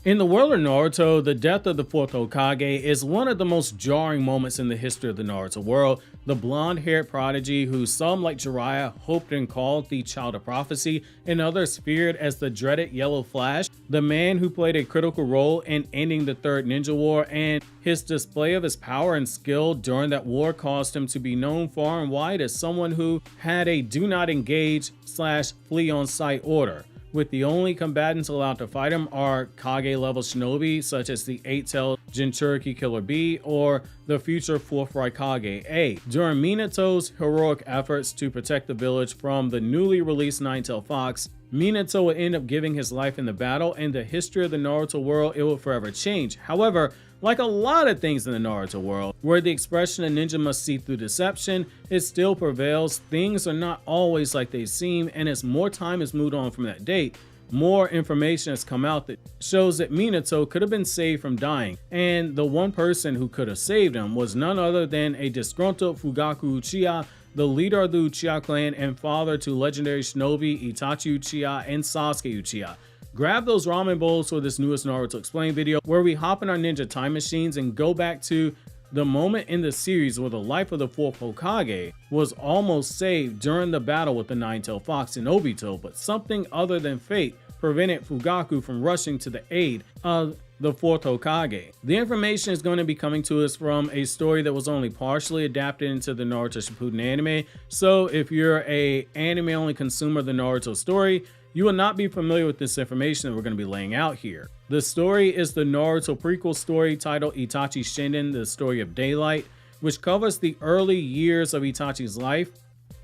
In the world of Naruto, the death of the fourth Hokage is one of the most jarring moments in the history of the Naruto world. The blonde-haired prodigy who some like Jiraiya hoped and called the Child of Prophecy and others feared as the dreaded Yellow Flash, the man who played a critical role in ending the Third Ninja War, and his display of his power and skill during that war caused him to be known far and wide as someone who had a do not engage / flee on sight order, with the only combatants allowed to fight him are Kage-level shinobi such as the 8-tailed Jinchuriki Killer B or the future 4th Raikage A. During Minato's heroic efforts to protect the village from the newly released Nine-Tailed Fox, Minato would end up giving his life in the battle, and the history of the Naruto world, it would forever change. However, like a lot of things in the Naruto world, where the expression a ninja must see through deception, it still prevails. Things are not always like they seem, and as more time has moved on from that date, more information has come out that shows that Minato could have been saved from dying, and the one person who could have saved him was none other than a disgruntled Fugaku Uchiha, the leader of the Uchiha clan and father to legendary shinobi Itachi Uchiha and Sasuke Uchiha. Grab those ramen bowls for this newest Naruto Explained video, where we hop in our ninja time machines and go back to the moment in the series where the life of the 4th Hokage was almost saved during the battle with the Nine-Tailed Fox in Obito, but something other than fate prevented Fugaku from rushing to the aid of the 4th Hokage. The information is going to be coming to us from a story that was only partially adapted into the Naruto Shippuden anime, so if you're an anime-only consumer of the Naruto story, you will not be familiar with this information that we're going to be laying out here. The story is the Naruto prequel story titled Itachi Shinden, the Story of Daylight, which covers the early years of Itachi's life,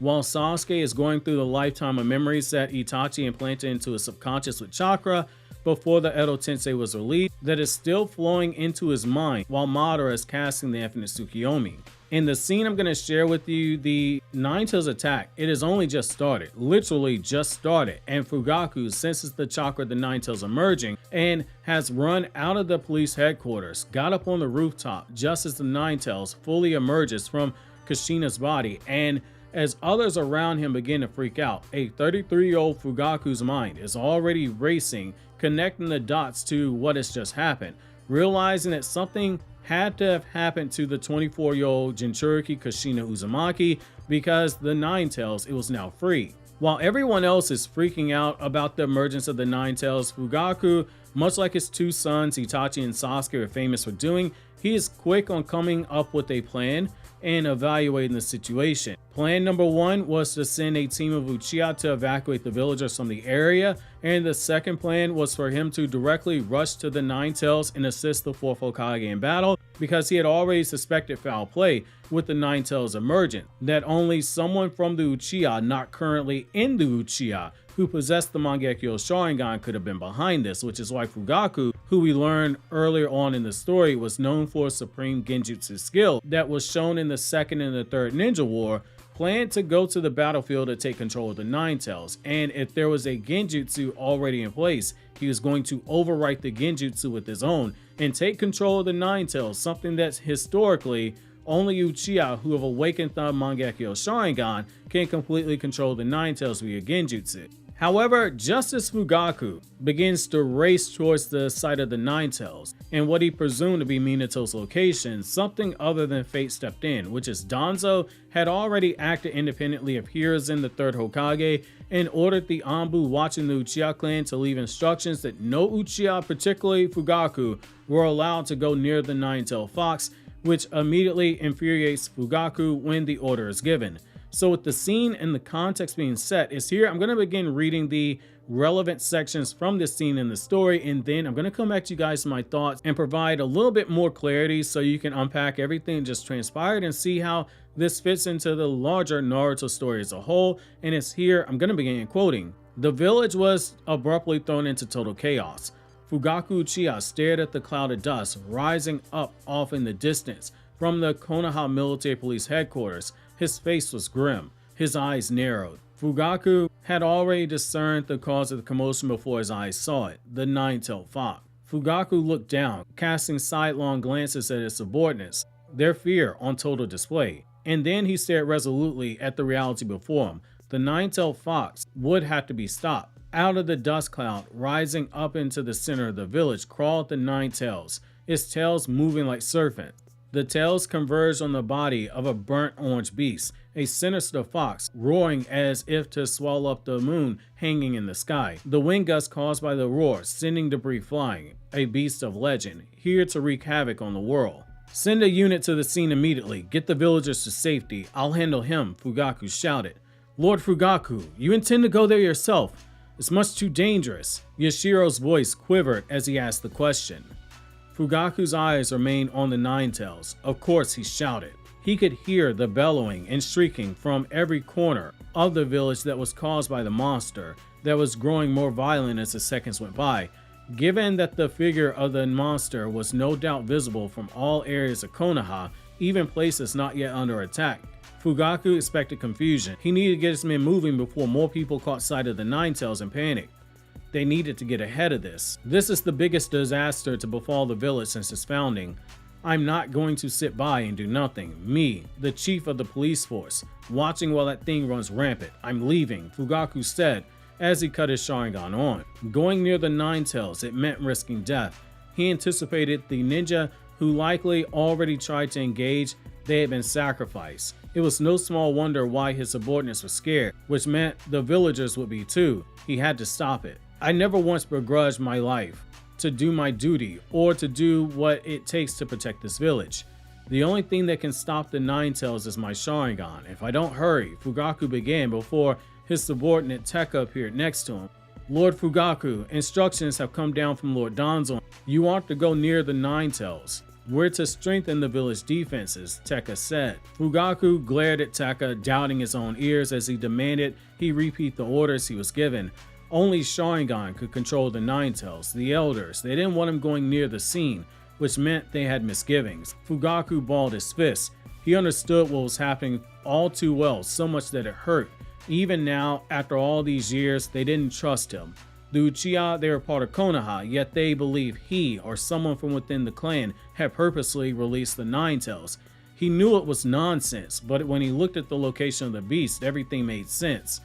while Sasuke is going through the lifetime of memories that Itachi implanted into his subconscious with chakra before the Edo Tensei was released that is still flowing into his mind, while Madara is casting the Infinite Tsukiyomi. In the scene I'm going to share with you, the Nine-Tails attack, it has only just started, literally just started, and Fugaku senses the chakra of the Nine-Tails emerging and has run out of the police headquarters, got up on the rooftop just as the Nine-Tails fully emerges from Kushina's body, and as others around him begin to freak out, a 33-year-old Fugaku's mind is already racing, connecting the dots to what has just happened, realizing that something had to have happened to the 24-year-old Jinchuriki Kushina Uzumaki because the Nine-Tails, it was now free. While everyone else is freaking out about the emergence of the Nine-Tails, Fugaku, much like his two sons Itachi and Sasuke are famous for doing, he is quick on coming up with a plan and evaluating the situation. Plan number one was to send a team of Uchiha to evacuate the villagers from the area, and the second plan was for him to directly rush to the Nine-Tails and assist the 4th Hokage in battle, because he had already suspected foul play with the Nine-Tails emergent, that only someone from the Uchiha not currently in the Uchiha who possessed the Mangekyo Sharingan could have been behind this, which is why Fugaku, who we learned earlier on in the story was known for a supreme genjutsu skill that was shown in the second and the third Ninja War, planned to go to the battlefield to take control of the Nine-Tails, and if there was a genjutsu already in place, he was going to overwrite the genjutsu with his own and take control of the Nine-Tails, something that's historically only Uchiha who have awakened the Mangekyo Sharingan can completely control the Nine-Tails via genjutsu. However, just as Fugaku begins to race towards the site of the Nine-Tails and what he presumed to be Minato's location, something other than fate stepped in, which is Danzo had already acted independently of Hiruzen, the 3rd Hokage, and ordered the Anbu watching the Uchiha clan to leave instructions that no Uchiha, particularly Fugaku, were allowed to go near the Nine-Tailed Fox, which immediately infuriates Fugaku when the order is given. So with the scene and the context being set is here, I'm going to begin reading the relevant sections from this scene in the story, and then I'm going to come back to you guys with my thoughts and provide a little bit more clarity so you can unpack everything that just transpired and see how this fits into the larger Naruto story as a whole. And it's here, I'm going to begin quoting. The village was abruptly thrown into total chaos. Fugaku Uchiha stared at the cloud of dust rising up off in the distance from the Konoha military police headquarters. His face was grim, his eyes narrowed. Fugaku had already discerned the cause of the commotion before his eyes saw it, the Nine-Tailed Fox. Fugaku looked down, casting sidelong glances at his subordinates, their fear on total display. And then he stared resolutely at the reality before him. The Nine-Tailed Fox would have to be stopped. Out of the dust cloud, rising up into the center of the village, crawled the nine tails, its tails moving like serpents. The tails converged on the body of a burnt orange beast, a sinister fox, roaring as if to swallow up the moon hanging in the sky. The wind gust caused by the roar, sending debris flying, a beast of legend, here to wreak havoc on the world. Send a unit to the scene immediately. Get the villagers to safety. I'll handle him, Fugaku shouted. Lord Fugaku, you intend to go there yourself? It's much too dangerous. Yashiro's voice quivered as he asked the question. Fugaku's eyes remained on the nine tails. Of course, he shouted. He could hear the bellowing and shrieking from every corner of the village that was caused by the monster that was growing more violent as the seconds went by. Given that the figure of the monster was no doubt visible from all areas of Konoha, even places not yet under attack, Fugaku expected confusion. He needed to get his men moving before more people caught sight of the nine tails and panicked. They needed to get ahead of this. This is the biggest disaster to befall the village since its founding. I'm not going to sit by and do nothing. Me, the chief of the police force, watching while that thing runs rampant. I'm leaving, Fugaku said as he cut his Sharingan on. Going near the nine tails, it meant risking death. He anticipated the ninja who likely already tried to engage. They had been sacrificed. It was no small wonder why his subordinates were scared, which meant the villagers would be too. He had to stop it. I never once begrudged my life to do my duty or to do what it takes to protect this village. The only thing that can stop the nine tails is my Sharingan. If I don't hurry, Fugaku began before his subordinate Tekka appeared next to him. Lord Fugaku, instructions have come down from Lord Danzo. You aren't to go near the nine tails. We're to strengthen the village defenses, Tekka said. Fugaku glared at Tekka, doubting his own ears as he demanded he repeat the orders he was given. Only Sharingan could control the nine tails, the elders. They didn't want him going near the scene, which meant they had misgivings. Fugaku balled his fists. He understood what was happening all too well, so much that it hurt. Even now, after all these years, they didn't trust him. The Uchiha, they were part of Konoha, yet they believed he or someone from within the clan had purposely released the nine tails. He knew it was nonsense, but when he looked at the location of the beast, everything made sense.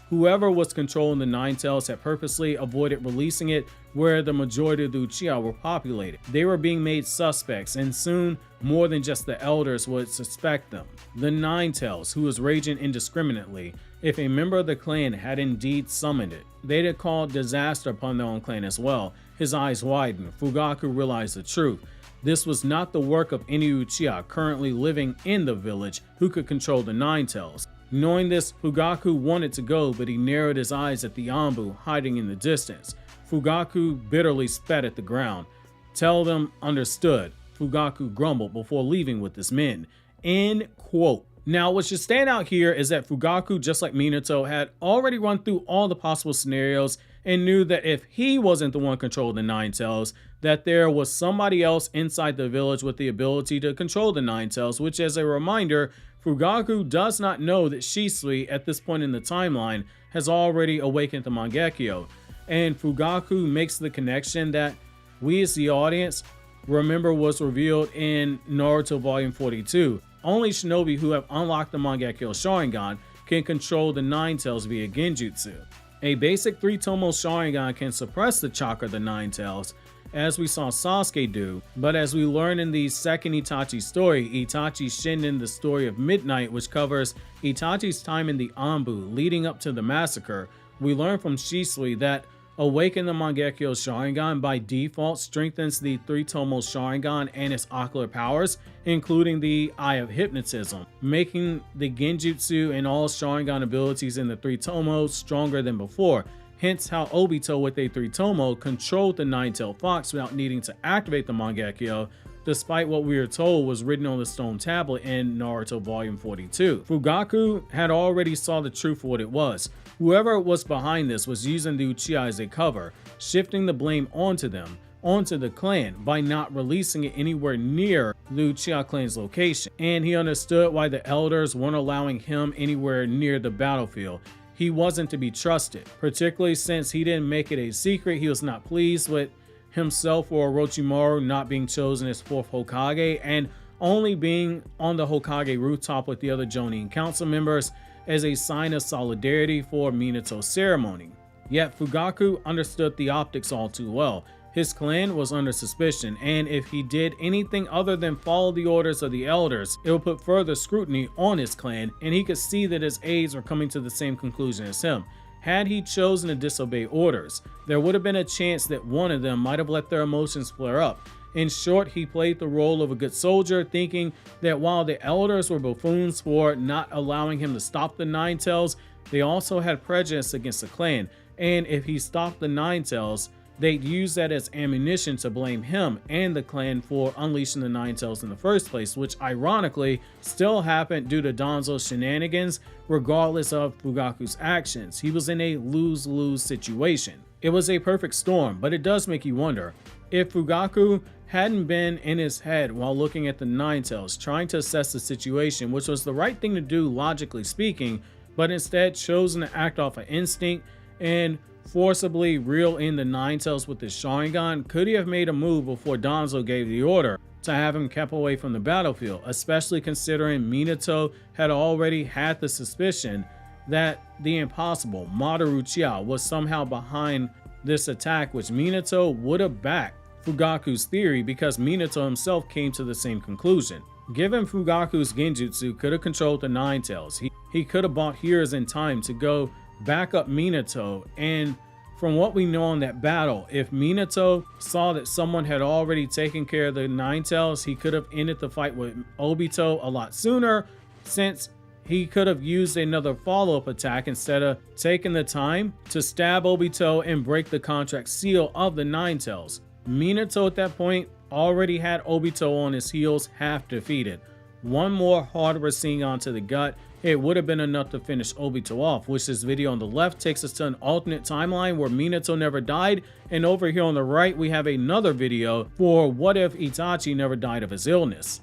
Whoever was controlling the nine tails had purposely avoided releasing it where the majority of the Uchiha were populated. They were being made suspects, and soon more than just the elders would suspect them. The nine tails, who was raging indiscriminately, if a member of the clan had indeed summoned it, they'd have called disaster upon their own clan as well. His eyes widened. Fugaku realized the truth. This was not the work of any Uchiha currently living in the village who could control the nine tails. Knowing this, Fugaku wanted to go, but he narrowed his eyes at the Anbu hiding in the distance. Fugaku bitterly spat at the ground. Tell them understood, Fugaku grumbled before leaving with his men. End quote. Now, what should stand out here is that Fugaku, just like Minato, had already run through all the possible scenarios and knew that if he wasn't the one controlling the nine tails, that there was somebody else inside the village with the ability to control the nine tails, which, as a reminder, Fugaku does not know that Shisui, at this point in the timeline, has already awakened the Mangekyo. And Fugaku makes the connection that we as the audience remember was revealed in Naruto Volume 42. Only shinobi who have unlocked the Mangekyo Sharingan can control the nine tails via genjutsu. A basic 3-tomo Sharingan can suppress the chakra of the nine tails, as we saw Sasuke do, but as we learn in the second Itachi story, Itachi Shinden, the story of Midnight, which covers Itachi's time in the Anbu leading up to the massacre, we learn from Shisui that awaken the Mangekyo Sharingan by default strengthens the 3-tomo Sharingan and its ocular powers, including the Eye of Hypnotism, making the genjutsu and all Sharingan abilities in the 3-tomo stronger than before. Hence how Obito with a 3-tomo controlled the nine-tailed fox without needing to activate the Mangekyo, despite what we were told was written on the stone tablet in Naruto Volume 42. Fugaku had already saw the truth for what it was. Whoever was behind this was using the Uchiha as a cover, shifting the blame onto them, onto the clan, by not releasing it anywhere near the Uchiha clan's location. And he understood why the elders weren't allowing him anywhere near the battlefield. He wasn't to be trusted, particularly since he didn't make it a secret. He was not pleased with himself or Orochimaru not being chosen as 4th Hokage and only being on the Hokage rooftop with the other Jonin council members as a sign of solidarity for Minato's ceremony. Yet Fugaku understood the optics all too well. His clan was under suspicion, and if he did anything other than follow the orders of the elders, it would put further scrutiny on his clan, and he could see that his aides were coming to the same conclusion as him. Had he chosen to disobey orders, there would have been a chance that one of them might have let their emotions flare up. In short, he played the role of a good soldier, thinking that while the elders were buffoons for not allowing him to stop the Nine Tails, they also had prejudice against the clan, and if he stopped the Nine Tails, they'd use that as ammunition to blame him and the clan for unleashing the Nine Tails in the first place, which ironically still happened due to Danzo's shenanigans. Regardless of Fugaku's actions, he was in a lose-lose situation. It was a perfect storm, but it does make you wonder, if Fugaku hadn't been in his head while looking at the Nine Tails, trying to assess the situation, which was the right thing to do logically speaking, but instead chosen to act off of instinct and forcibly reel in the Nine Tails with his Sharingan, could he have made a move before Danzo gave the order to have him kept away from the battlefield, especially considering Minato had already had the suspicion that the impossible Madoru Uchiha was somehow behind this attack, which Minato would have backed Fugaku's theory because Minato himself came to the same conclusion. Given Fugaku's genjutsu could have controlled the Nine Tails, he could have bought heroes in time to go back up Minato, and from what we know in that battle, if Minato saw that someone had already taken care of the Nine Tails, he could have ended the fight with Obito a lot sooner, since he could have used another follow-up attack instead of taking the time to stab Obito and break the contract seal of the Nine Tails. Minato at that point already had Obito on his heels, half defeated. One more hard Rasengan to the gut, it would have been enough to finish Obito off, which this video on the left takes us to an alternate timeline where Minato never died, and over here on the right we have another video for what if Itachi never died of his illness.